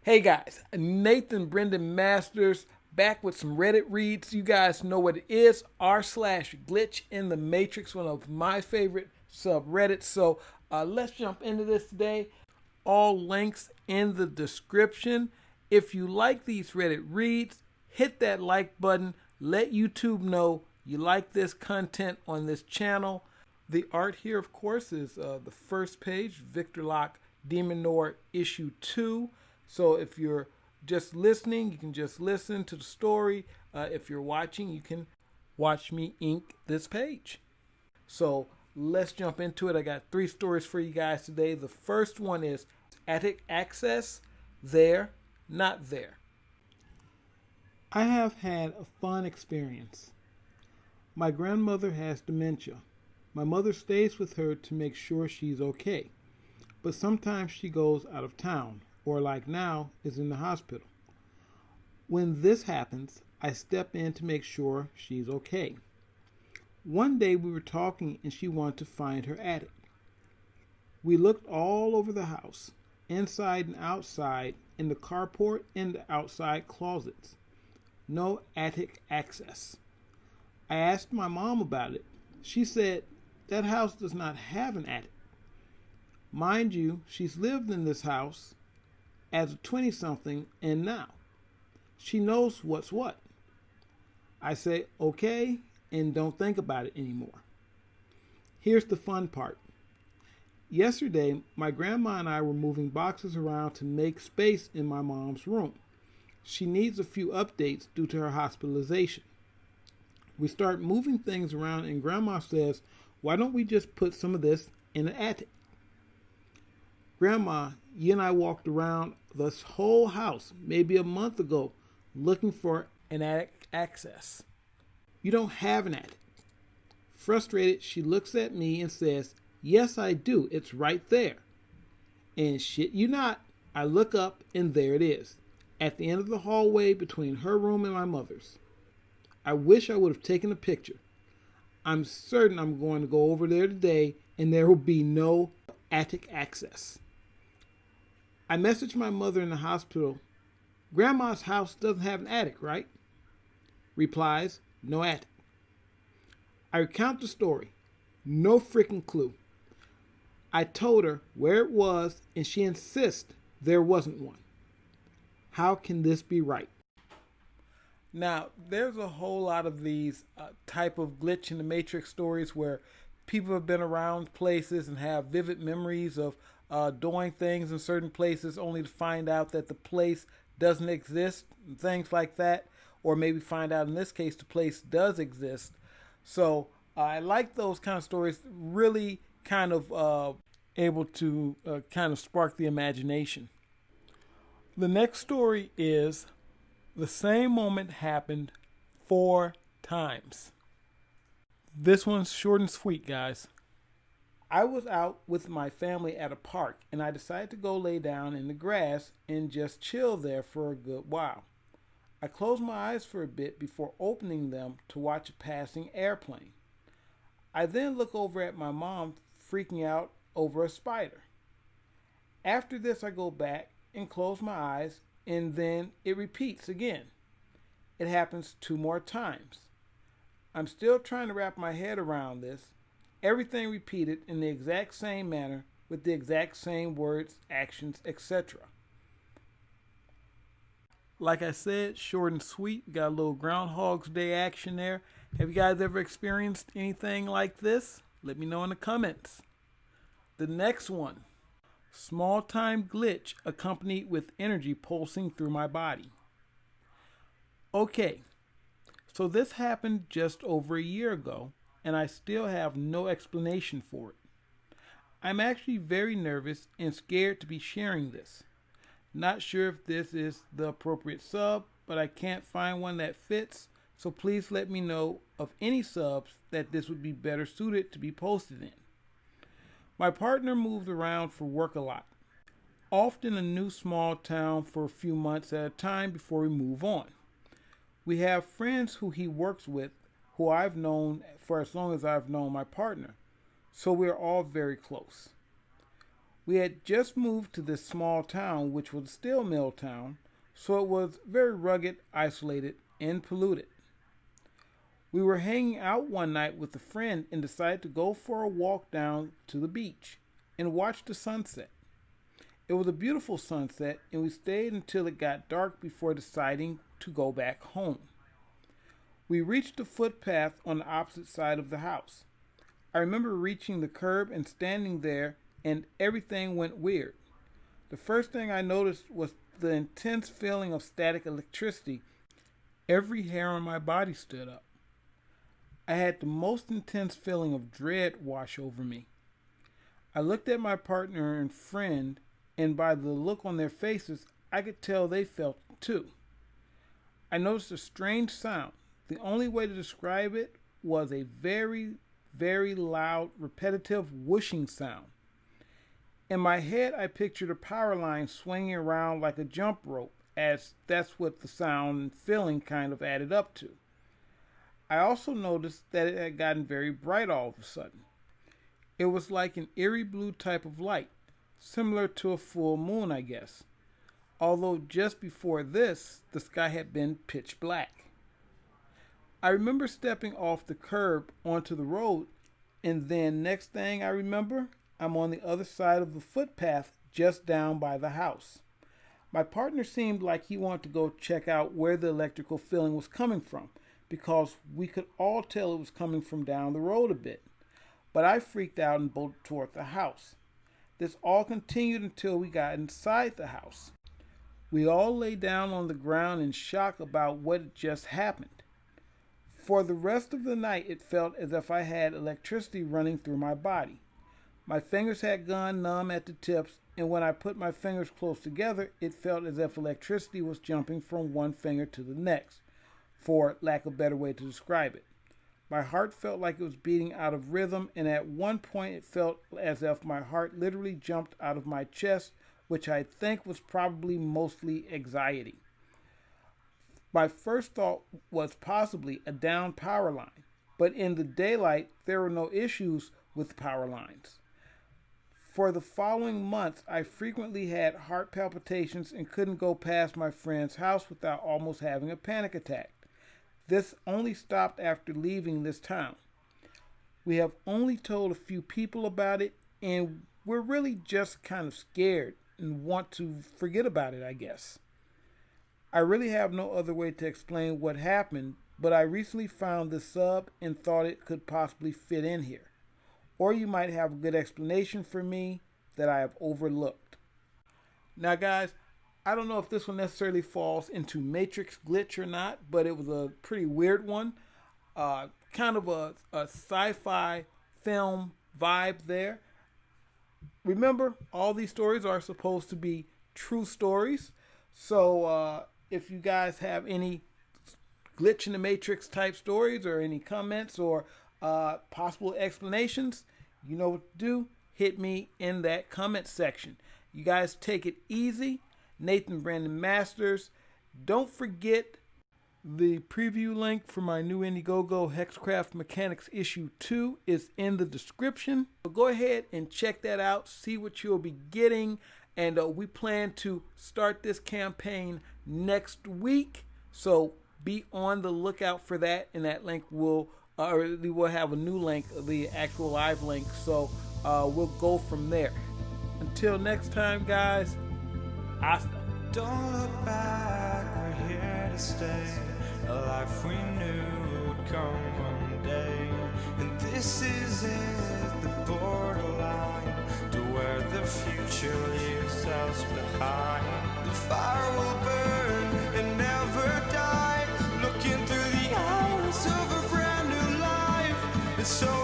Hey guys, Nathan Brendan Masters back with some Reddit reads. You guys know what it is, r/GlitchintheMatrix, one of my favorite subreddits. So let's jump into this today. All links in the description. If you like these Reddit reads, hit that like button. Let YouTube know you like this content on this channel. The art here, of course, is the first page, Victor Locke Demon Noir issue 2. So if you're just listening, you can just listen to the story. If you're watching, you can watch me ink this page. So let's jump into it. I got 3 stories for you guys today. The first one is attic access, there, not there. I have had a fun experience. My grandmother has dementia. My mother stays with her to make sure she's okay, but sometimes she goes out of town, or like now, is in the hospital. When this happens, I step in to make sure she's okay. One day we were talking and she wanted to find her attic. We looked all over the house, inside and outside, in the carport and the outside closets. No attic access. I asked my mom about it. She said that house does not have an attic. Mind you, she's lived in this house as a 20-something and now. She knows what's what. I say, okay, and don't think about it anymore. Here's the fun part. Yesterday, my grandma and I were moving boxes around to make space in my mom's room. She needs a few updates due to her hospitalization. We start moving things around and Grandma says, why don't we just put some of this in the attic? Grandma, you and I walked around this whole house maybe a month ago looking for An attic access. You don't have an attic. Frustrated, she looks at me and says, yes, I do. It's right there. And shit you not, I look up and there it is, at the end of the hallway between her room and my mother's. I wish I would have taken a picture. I'm certain I'm going to go over there today and there will be no attic access. I messaged my mother in the hospital. Grandma's house doesn't have an attic, right? Replies, no attic. I recount the story. No freaking clue. I told her where it was and she insists there wasn't one. How can this be right? Now, there's a whole lot of these type of glitch in the matrix stories where people have been around places and have vivid memories of doing things in certain places only to find out that the place doesn't exist, and things like that, or maybe find out in this case the place does exist. So I like those kind of stories, really kind of able to kind of spark the imagination. The next story is the same moment happened 4 times. This one's short and sweet, guys. I was out with my family at a park and I decided to go lay down in the grass and just chill there for a good while. I closed my eyes for a bit before opening them to watch a passing airplane. I then look over at my mom freaking out over a spider. After this, I go back and close my eyes and then it repeats again. It happens 2 more times. I'm still trying to wrap my head around this. Everything repeated in the exact same manner with the exact same words, actions, etc. Like I said, short and sweet. Got a little Groundhog's Day action there. Have you guys ever experienced anything like this? Let me know in the comments. The next one. Small time glitch accompanied with energy pulsing through my body. Okay, so this happened just over a year ago, and I still have no explanation for it. I'm actually very nervous and scared to be sharing this. Not sure if this is the appropriate sub, but I can't find one that fits, so please let me know of any subs that this would be better suited to be posted in. My partner moved around for work a lot, often a new small town for a few months at a time before we move on. We have friends who he works with who I've known for as long as I've known my partner, so we're all very close. We had just moved to this small town, which was a steel mill town, so it was very rugged, isolated, and polluted. We were hanging out one night with a friend and decided to go for a walk down to the beach and watch the sunset. It was a beautiful sunset, and we stayed until it got dark before deciding to go back home. We reached the footpath on the opposite side of the house. I remember reaching the curb and standing there, and everything went weird. The first thing I noticed was the intense feeling of static electricity. Every hair on my body stood up. I had the most intense feeling of dread wash over me. I looked at my partner and friend, and by the look on their faces, I could tell they felt it too. I noticed a strange sound. The only way to describe it was a very, very loud, repetitive whooshing sound. In my head, I pictured a power line swinging around like a jump rope, as that's what the sound and feeling kind of added up to. I also noticed that it had gotten very bright all of a sudden. It was like an eerie blue type of light, similar to a full moon, I guess. Although just before this, the sky had been pitch black. I remember stepping off the curb onto the road, and then next thing I remember, I'm on the other side of the footpath just down by the house. My partner seemed like he wanted to go check out where the electrical feeling was coming from, because we could all tell it was coming from down the road a bit. But I freaked out and bolted toward the house. This all continued until we got inside the house. We all lay down on the ground in shock about what had just happened. For the rest of the night, it felt as if I had electricity running through my body. My fingers had gone numb at the tips, and when I put my fingers close together, it felt as if electricity was jumping from one finger to the next, for lack of a better way to describe it. My heart felt like it was beating out of rhythm, and at one point it felt as if my heart literally jumped out of my chest, which I think was probably mostly anxiety. My first thought was possibly a down power line, but in the daylight there were no issues with power lines. For the following months, I frequently had heart palpitations and couldn't go past my friend's house without almost having a panic attack. This only stopped after leaving this town. We have only told a few people about it, and we're really just kind of scared and want to forget about it, I guess. I really have no other way to explain what happened, but I recently found this sub and thought it could possibly fit in here. Or you might have a good explanation for me that I have overlooked. Now guys, I don't know if this one necessarily falls into Matrix glitch or not, but it was a pretty weird one. Kind of a sci-fi film vibe there. Remember, all these stories are supposed to be true stories. So if you guys have any glitch in the Matrix type stories or any comments or possible explanations, you know what to do. Hit me in that comment section. You guys take it easy. Nathyn Brandon Masters. Don't forget the preview link for my new Indiegogo Hexcraft Mechanics issue 2 is in the description. So go ahead and check that out. See what you'll be getting. And we plan to start this campaign next week. So be on the lookout for that. And that link will have a new link, the actual live link. So we'll go from there. Until next time, guys. Hasta. Don't look back, we're here to stay. A life we knew would come one day. And this is it, the borderline to where the future leaves us behind. The fire will burn and never die, looking through the eyes of a brand new life. It's so